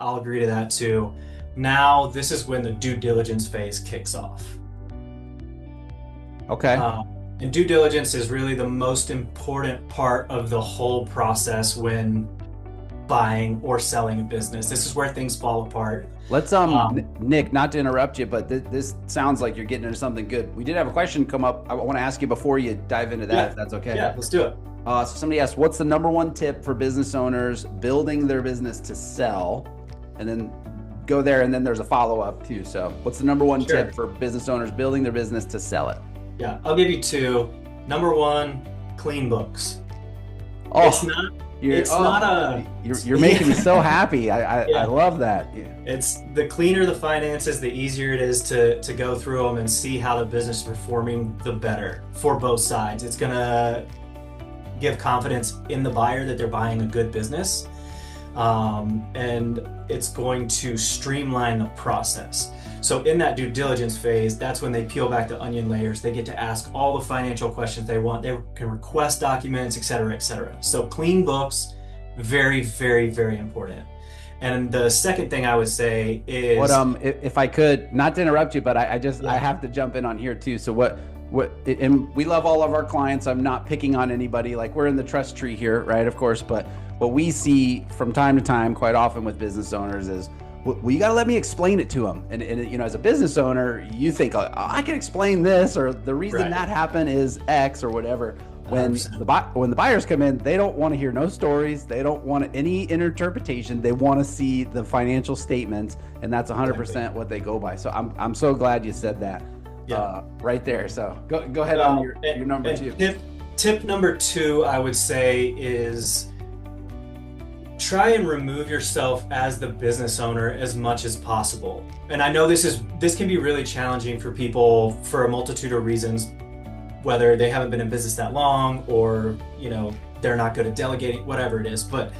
I'll agree to that too. Now, this is when the due diligence phase kicks off. Okay. And due diligence is really the most important part of the whole process when buying or selling a business. This is where things fall apart. Let's Um, Nick, not to interrupt you, but this sounds like you're getting into something good. We did have a question come up. I want to ask you before you dive into that, yeah, if that's okay. yeah, let's do it. So somebody asked, what's the number one tip for business owners building their business to sell? And then go there, and then there's a follow up too. So, what's the number one tip Sure. for business owners building their business to sell it? Yeah, I'll give you two. Number one, clean books. It's Oh, not, you're it's not oh, a, you're making me yeah, so happy. I yeah. love that. Yeah. It's the cleaner the finances, the easier it is to go through them and see how the business is performing, the better for both sides. It's gonna give confidence in the buyer that they're buying a good business. And it's going to streamline the process. So in that due diligence phase, that's when they peel back the onion layers. They get to ask all the financial questions they want. They can request documents, et cetera, et cetera. So clean books, very, very, very important. And the second thing I would say What is, if I could, not to interrupt you, but I yeah, have to jump in on here too. So what and we love all of our clients. I'm not picking on anybody. Like, we're in the trust tree here, right? Of course, but what we see from time to time, quite often with business owners, is, well, you got to let me explain it to them. And as a business owner, you think, oh, I can explain this, or the reason right, that happened is X or whatever. When 100%. when the buyers come in, they don't want to hear no stories. They don't want any interpretation. They want to see the financial statements, and that's Exactly. 100% what they go by. So I'm so glad you said that Yeah. right there. So go ahead on Well, your number and two. tip number two, I would say, is try and remove yourself as the business owner as much as possible. And I know this can be really challenging for people for a multitude of reasons, whether they haven't been in business that long or, they're not good at delegating, whatever it is. But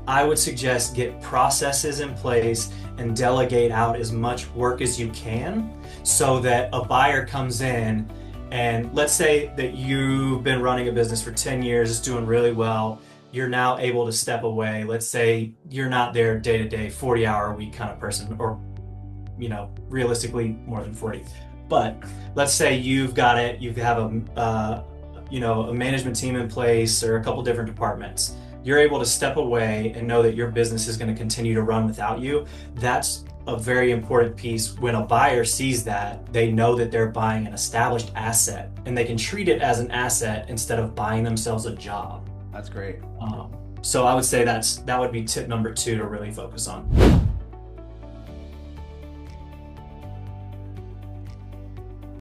I would suggest get processes in place and delegate out as much work as you can so that a buyer comes in, and let's say that you've been running a business for 10 years, it's doing really well. You're now able to step away. Let's say you're not there day to day, 40-hour a week kind of person, or realistically more than 40. But let's say you've got it, you have a management team in place or a couple different departments. You're able to step away and know that your business is going to continue to run without you. That's a very important piece. When a buyer sees that, they know that they're buying an established asset and they can treat it as an asset instead of buying themselves a job. That's great. So I would say that would be tip number two to really focus on.